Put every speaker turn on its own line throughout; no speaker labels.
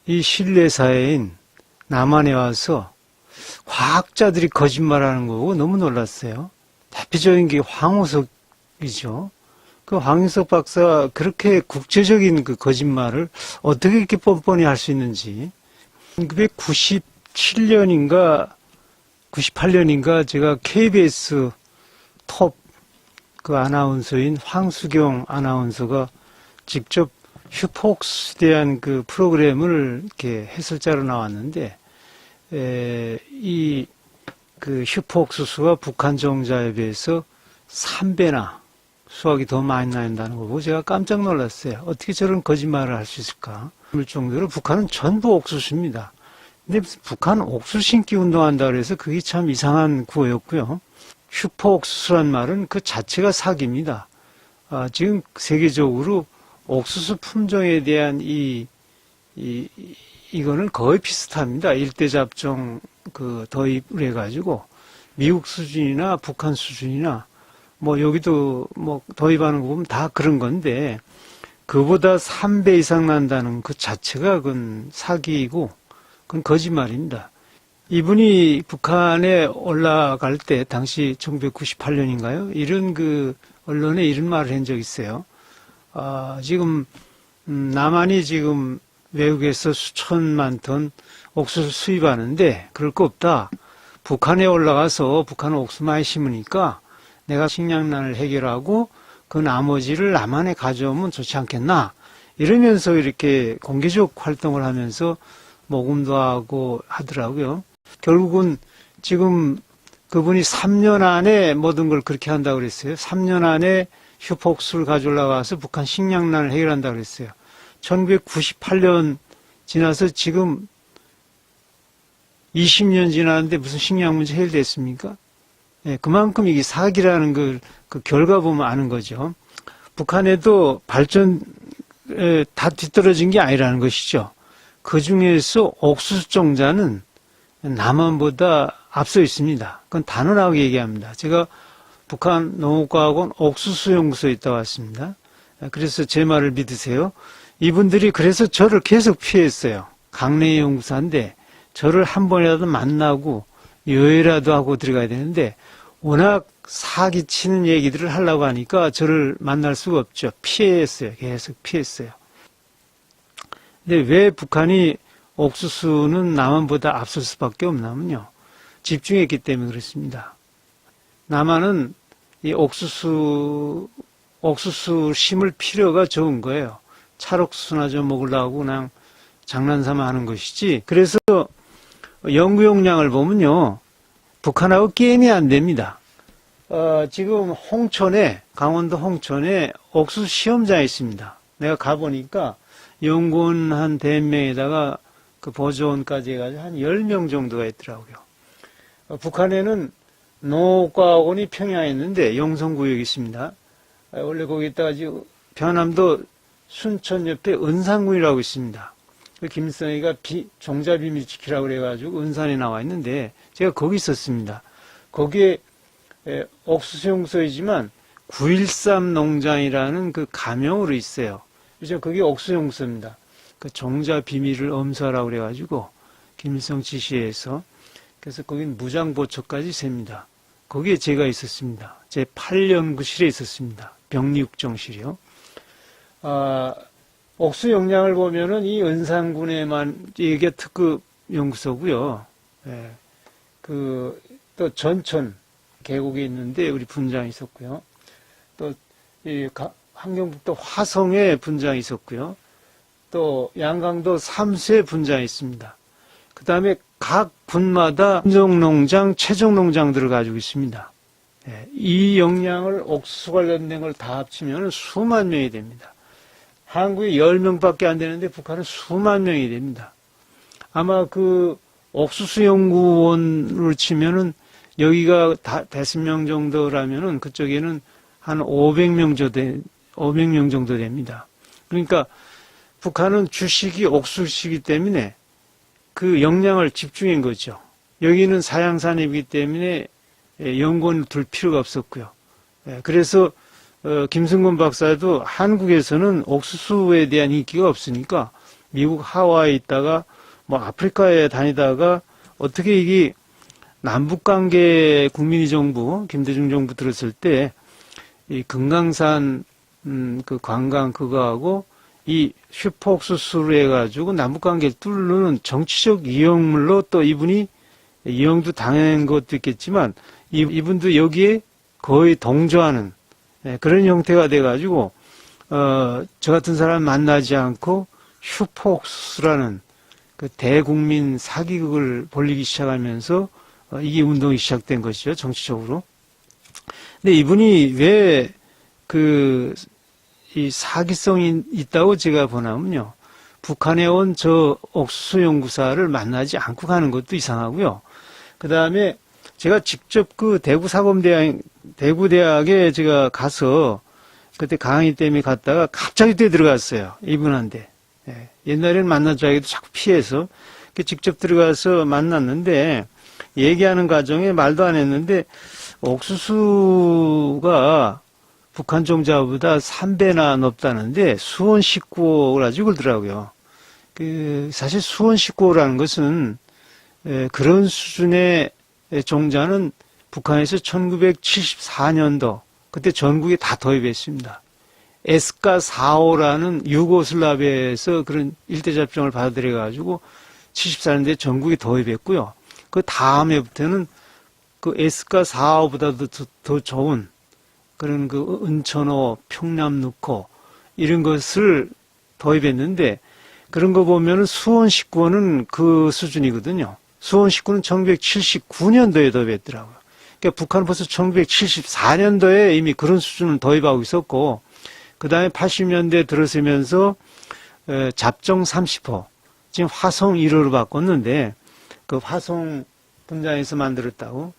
이 신뢰사회인 남한에 와서 과학자들이 거짓말하는 거고 너무 놀랐어요. 대표적인 게 황우석이죠. 그 황우석 박사가 그렇게 국제적인 그 거짓말을 어떻게 이렇게 뻔뻔히 할 수 있는지. 1997년인가 98년인가 제가 KBS 톱 그 아나운서인 황수경 아나운서가 직접 슈퍼옥수수에 대한 그 프로그램을 이렇게 해설자로 나왔는데, 이 그 슈퍼옥수수가 북한 정자에 비해서 3배나 수확이 더 많이 나온다는 거 보고 제가 깜짝 놀랐어요. 어떻게 저런 거짓말을 할 수 있을까? 그럴 정도로 북한은 전부 옥수수입니다. 근데 북한은 옥수수 심기 운동한다 그래서 그게 참 이상한 구호였고요. 슈퍼옥수수란 말은 그 자체가 사기입니다. 지금 세계적으로 옥수수 품종에 대한 이거는 거의 비슷합니다. 일대잡종 그 도입을 해가지고 미국 수준이나 북한 수준이나 뭐 여기도 뭐 도입하는 거 보면 다 그런 건데, 그보다 3배 이상 난다는 그 자체가 그건 사기이고 그건 거짓말입니다. 이분이 북한에 올라갈 때 당시 1998년인가요? 이런 그 언론에 이런 말을 한 적이 있어요. 지금 남한이 지금 외국에서 수천만 톤 옥수수 수입하는데 그럴 거 없다. 북한에 올라가서 북한은 옥수수 많이 심으니까 내가 식량난을 해결하고 그 나머지를 남한에 가져오면 좋지 않겠나. 이러면서 이렇게 공개적 활동을 하면서 모금도 하고 하더라고요. 결국은 지금 그분이 3년 안에 모든 걸 그렇게 한다고 그랬어요. 3년 안에 슈퍼옥수수를 가져올라가서 북한 식량난을 해결한다고 그랬어요. 1998년 지나서 지금 20년 지났는데 무슨 식량 문제 해결됐습니까? 예, 그만큼 이게 사기라는 걸 그 결과 보면 아는 거죠. 북한에도 발전 다 뒤떨어진 게 아니라는 것이죠. 그 중에서 옥수수 종자는 남한보다 앞서 있습니다. 그건 단언하게 얘기합니다. 제가 북한 농업과학원 옥수수 연구소에 있다 왔습니다. 그래서 제 말을 믿으세요. 이분들이 그래서 저를 계속 피했어요. 강내 연구사인데 저를 한 번이라도 만나고 여회라도 하고 들어가야 되는데 워낙 사기치는 얘기들을 하려고 하니까 저를 만날 수가 없죠. 피했어요. 계속 피했어요. 근데 왜 북한이 옥수수는 남한보다 앞설 수밖에 없냐면요. 집중했기 때문에 그렇습니다. 남한은 이 옥수수 심을 필요가 적은 거예요. 찰옥수수나 좀 먹으려고 그냥 장난삼아 하는 것이지. 그래서 연구 용량을 보면요. 북한하고 게임이 안 됩니다. 지금 홍천에, 강원도 홍천에 옥수수 시험장이 있습니다. 내가 가보니까 연구원 한 100명에다가 그 보조원까지 해가지고 한 10명 정도가 있더라고요. 북한에는 농업과학원이 평양에 있는데 영성구역이 있습니다. 원래 거기다가 지금 변함도 순천 옆에 은산군이라고 있습니다. 그 김일성이가 종자 비밀 지키라고 그래가지고 은산에 나와 있는데 제가 거기 있었습니다. 거기에 옥수수 연구소이지만 913 농장이라는 그 가명으로 있어요. 그래서 그게 옥수수 연구소입니다. 그 종자 비밀을 엄수하라고 그래가지고 김일성 지시해서 그래서 거긴 무장보초까지 셉니다. 거기에 제가 있었습니다. 제 8연구실에 있었습니다. 병리육정실이요. 옥수수 용량을 보면은 이 은산군에만 이게 특급 연구소고요. 또 전천 계곡에 있는데 우리 분장이 있었고요. 또 이 함경북도 화성에 분장이 있었고요. 또 양강도 삼수에 분장이 있습니다. 그 다음에 각 군마다 품종농장, 최종농장들을 가지고 있습니다. 이 역량을 옥수수 관련된 걸 다 합치면 수만 명이 됩니다. 한국에 10명밖에 안 되는데 북한은 수만 명이 됩니다. 아마 그 옥수수 연구원으로 치면은 여기가 5명 정도라면은 그쪽에는 한 500명 정도 됩니다. 그러니까 북한은 주식이 옥수수이기 때문에 그 역량을 집중한 거죠. 여기는 사양산업이기 때문에 연구원을 둘 필요가 없었고요. 그래서 김승곤 박사도 한국에서는 옥수수에 대한 인기가 없으니까 미국 하와이에 있다가 뭐 아프리카에 다니다가 어떻게 이게 남북관계 국민의 정부, 김대중 정부 들었을 때 이 금강산 그 관광 그거하고 이 슈퍼옥수수로 해가지고 남북관계를 뚫는 정치적 이용물로 또 이분이 이용도 당한 것도 있겠지만 이분도 여기에 거의 동조하는 그런 형태가 돼가지고 저 같은 사람 만나지 않고 슈퍼옥수수라는 그 대국민 사기극을 벌리기 시작하면서 이게 운동이 시작된 것이죠, 정치적으로. 근데 이분이 왜 이 사기성이 있다고 제가 보냐면요. 북한에 온 저 옥수수 연구사를 만나지 않고 가는 것도 이상하고요. 그 다음에 제가 직접 그 대구대학에 제가 가서 그때 강의 때문에 갔다가 갑자기 들어갔어요. 이분한테. 옛날에는 만나자 해도 자꾸 피해서 직접 들어가서 만났는데 얘기하는 과정에 말도 안 했는데 옥수수가 북한 종자보다 3배나 높다는데 수온 19호 가지고 그러더라고요. 사실 수온 19호라는 것은 그런 수준의 종자는 북한에서 1974년도 그때 전국에 다 도입했습니다. 에스카 4호라는 유고슬라비아에서 그런 일대접종을 받아들여 가지고 74년도에 전국에 도입했고요. 그 다음에부터는 그 에스카 4호보다도 더 좋은 그런 그 은천호, 평남루코 이런 것을 도입했는데 그런 거 보면은 수원 19호는 그 수준이거든요. 수원 19호는 1979년도에 도입했더라고요. 그러니까 북한은 벌써 1974년도에 이미 그런 수준을 도입하고 있었고 그 다음에 80년대 들어서면서 잡정 30호 지금 화성 1호로 바꿨는데 그 화성 분자에서 만들었다고.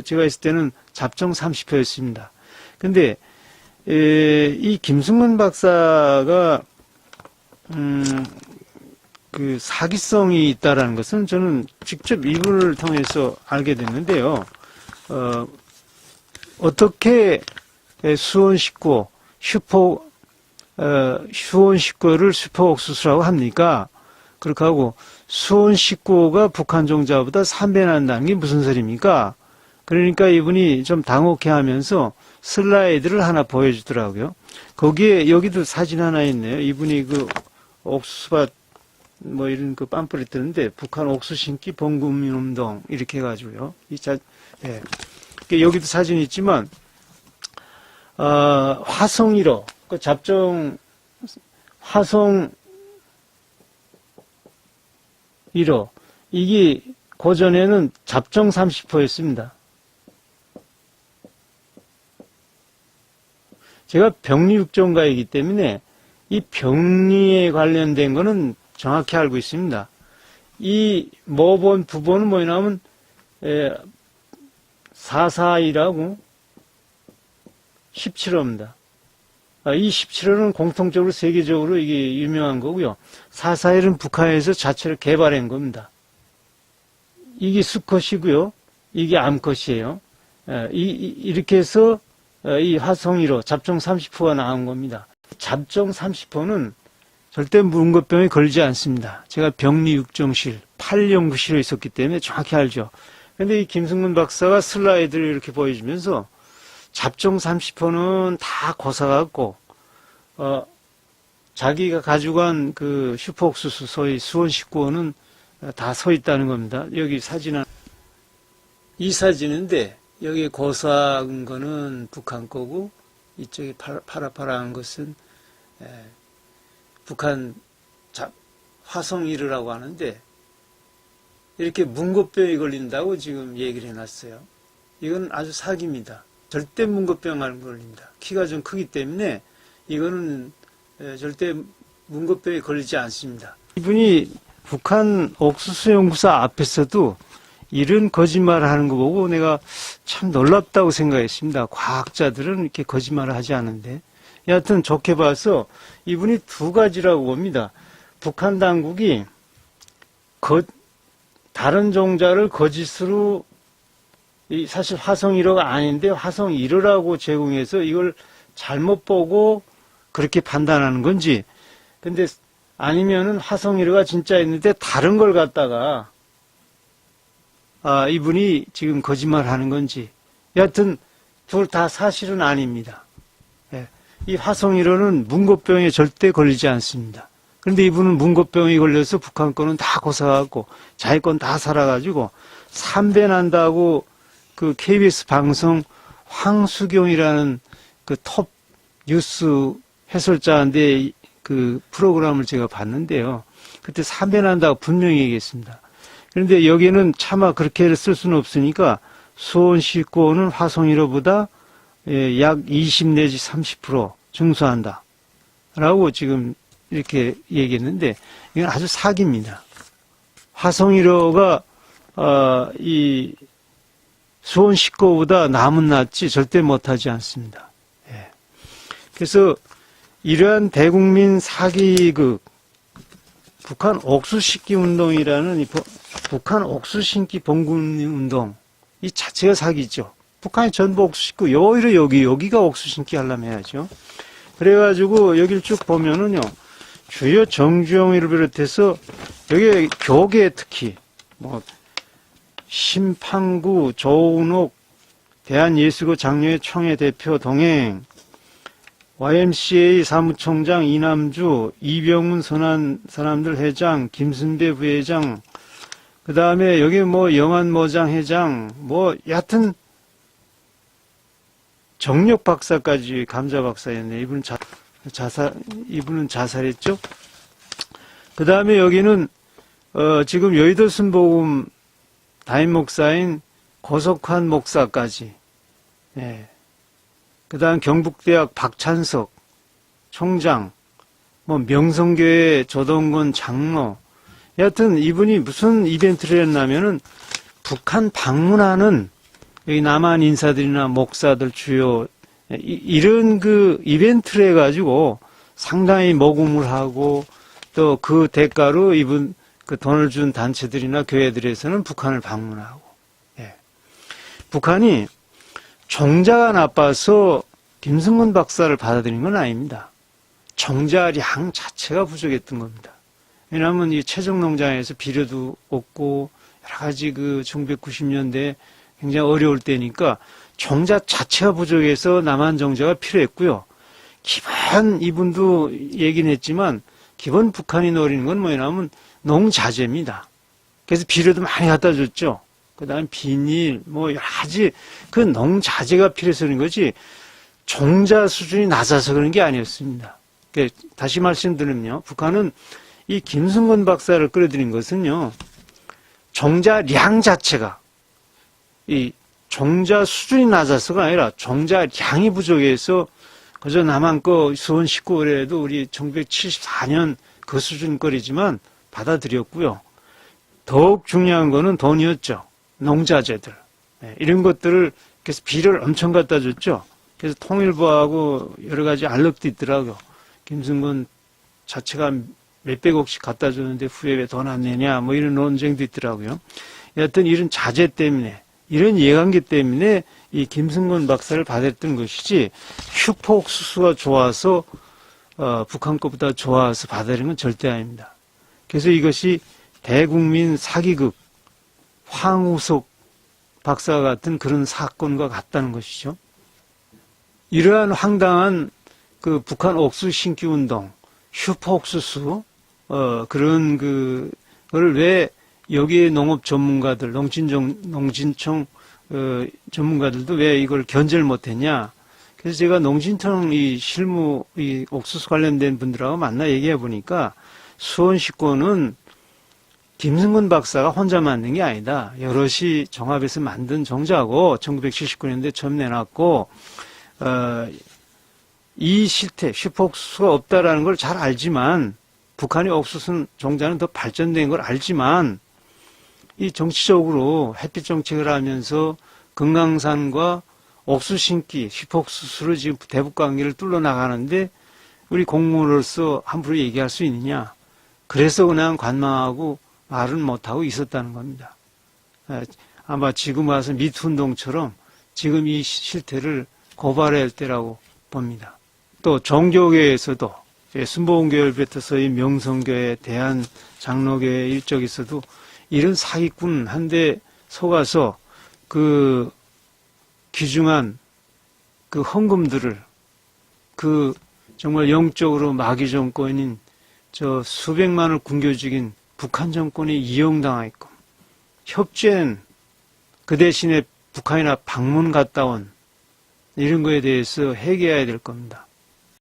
제가 있을 때는 잡정 30호였습니다. 근데, 이 김승문 박사가, 그 사기성이 있다라는 것은 저는 직접 이분을 통해서 알게 됐는데요. 어떻게 수원 19호, 수원 19호를 슈퍼옥수수라고 합니까? 그렇게 하고, 수온 19호가 북한 종자보다 3배 난다는 게 무슨 소리입니까? 그러니까 이분이 좀 당혹해 하면서 슬라이드를 하나 보여주더라고요. 거기에, 여기도 사진 하나 있네요. 이분이 그 옥수수밭 뭐 이런 그 팜플렛 뜨는데 북한 옥수수 심기 봉국민운동 이렇게 해가지고요. 여기도 사진이 있지만, 화성 1호, 그 잡종, 화성 1호. 이게 고전에는 잡정 30호였습니다. 제가 병리육종가이기 때문에 이 병리에 관련된 거는 정확히 알고 있습니다. 이 모본, 부본은 뭐냐면 442라고 17호입니다. 이 17호는 공통적으로 세계적으로 이게 유명한 거고요. 441은 북한에서 자체를 개발한 겁니다. 이게 수컷이고요. 이게 암컷이에요. 이렇게 해서 이 화성 1호, 잡종 30호가 나온 겁니다. 잡종 30호는 절대 문고병에 걸리지 않습니다. 제가 병리육종실, 8연구실에 있었기 때문에 정확히 알죠. 그런데 이 김승문 박사가 슬라이드를 이렇게 보여주면서 잡종 30호는 다 고사갖고, 자기가 가져간 그 슈퍼옥수수 소위 수원 19호는 다 서 있다는 겁니다. 여기 사진은, 이 사진인데, 여기 고사한 거는 북한 거고, 이쪽에 파라파라한 것은, 북한 화성 1호라고 하는데, 이렇게 문고병이 걸린다고 지금 얘기를 해놨어요. 이건 아주 사기입니다. 절대 문고병 안 걸립니다. 키가 좀 크기 때문에 이거는 절대 문고병에 걸리지 않습니다. 이분이 북한 옥수수 연구사 앞에서도 이런 거짓말을 하는 거 보고 내가 참 놀랍다고 생각했습니다. 과학자들은 이렇게 거짓말을 하지 않는데. 여하튼 좋게 봐서 이분이 두 가지라고 봅니다. 북한 당국이 다른 종자를 거짓으로 사실 화성 1호가 아닌데 화성 1호라고 제공해서 이걸 잘못 보고 그렇게 판단하는 건지. 근데 아니면은 화성 1호가 진짜 있는데 다른 걸 갖다가 이분이 지금 거짓말 하는 건지, 여하튼 둘 다 사실은 아닙니다. 예. 이 화성 1호는 문고병에 절대 걸리지 않습니다. 그런데 이분은 문고병이 걸려서 북한 거는 다 고사하고 자기 건 다 살아가지고 삼배 난다고 그 KBS 방송 황수경이라는 그 톱 뉴스 해설자인데 그 프로그램을 제가 봤는데요. 그때 삼배 난다고 분명히 얘기했습니다. 그런데 여기는 차마 그렇게 쓸 수는 없으니까 수원시권은 화성 1호보다 약 20 내지 30% 증수한다 라고 지금 이렇게 얘기했는데 이건 아주 사기입니다. 화성 1호가 이 수원시권보다 남은 낫지 절대 못하지 않습니다. 예. 그래서 이러한 대국민 사기극 북한 옥수심기 운동이라는 북한 옥수심기 봉군 운동 이 자체가 사기죠. 북한이 전부 옥수 심고 오히려 여기가 옥수 심기 하려면 해야죠. 그래가지고 여기를 쭉 보면은요, 주요 정주영을 비롯해서 여기 교계 특히 뭐 심판구 조은옥 대한예수고 장로회 총회 대표 동행 YMCA 사무총장 이남주, 이병훈 선한 사람들 회장, 김순배 부회장, 그 다음에 여기 뭐 영안모장 회장, 뭐 여하튼 정력 박사까지 감자 박사였네. 이분은 자살했죠. 그 다음에 여기는 지금 여의도 순복음 담임 목사인 고석환 목사까지. 예. 그 다음 경북대학 박찬석 총장, 뭐 명성교회 조동건 장로, 여하튼 이분이 무슨 이벤트를 했냐면은 북한 방문하는 여기 남한 인사들이나 목사들 주요 이런 그 이벤트를 해가지고 상당히 모금을 하고 또 그 대가로 이분 그 돈을 준 단체들이나 교회들에서는 북한을 방문하고, 예. 북한이 종자가 나빠서 김승근 박사를 받아들인 건 아닙니다. 종자량 자체가 부족했던 겁니다. 왜냐하면 이 최정농장에서 비료도 없고 여러 가지 그 1990년대 굉장히 어려울 때니까 종자 자체가 부족해서 남한 종자가 필요했고요. 기본 이분도 얘기는 했지만 기본 북한이 노리는 건 뭐냐면 농자재입니다. 그래서 비료도 많이 갖다 줬죠. 그 다음에 비닐, 뭐 여러 가지 그 농자재가 필요해서 그런 거지 종자 수준이 낮아서 그런 게 아니었습니다. 다시 말씀드리면요. 북한은 이 김승건 박사를 끌어들인 것은요. 종자량 자체가 이 종자 수준이 낮아서가 아니라 종자량이 부족해서 그저 남한 거 수원 19월에도 우리 1974년 그 수준거리지만 받아들였고요. 더욱 중요한 거는 돈이었죠. 농자재들. 이런 것들을 그래서 비료를 엄청 갖다 줬죠. 그래서 통일부하고 여러 가지 알력도 있더라고요. 김승건 자체가 몇백억씩 갖다 줬는데 후에 왜 돈 안 내냐 뭐 이런 논쟁도 있더라고요. 여하튼 이런 자재 때문에 이런 이해관계 때문에 이 김승건 박사를 받았던 것이지 슈퍼옥수수가 좋아서 북한 것보다 좋아서 받아들인 건 절대 아닙니다. 그래서 이것이 대국민 사기극 황우석 박사 같은 그런 사건과 같다는 것이죠. 이러한 황당한 그 북한 옥수수 심기 운동, 슈퍼옥수수 그런 그걸 왜 여기에 농업 전문가들, 농진청 전문가들도 왜 이걸 견제를 못했냐? 그래서 제가 농진청 이 실무 이 옥수수 관련된 분들하고 만나 얘기해 보니까 수원시권은 김승근 박사가 혼자 만든 게 아니다. 여럿이 종합해서 만든 종자고 1979년도에 처음 내놨고 이 실태, 슈퍼옥수수가 없다라는 걸 잘 알지만 북한의 옥수수 종자는 더 발전된 걸 알지만 이 정치적으로 햇빛 정책을 하면서 금강산과 옥수수 심기, 슈퍼옥수수로 지금 대북 관계를 뚫어 나가는데 우리 공무원으로서 함부로 얘기할 수 있느냐. 그래서 그냥 관망하고 말은 못하고 있었다는 겁니다. 아마 지금 와서 미투 운동처럼 지금 이 실태를 고발해야 할 때라고 봅니다. 또 종교계에서도 순복음교회를 비롯해서 이 명성교회, 대한장로교회 일적이 있어도 이런 사기꾼 한데 속아서 그 귀중한 그 헌금들을 그 정말 영적으로 마귀 정권인 저 수백만을 굶겨 죽인 북한 정권이 이용당하였고 협조한 그 대신에 북한이나 방문 갔다 온 이런 거에 대해서 회개해야 될 겁니다.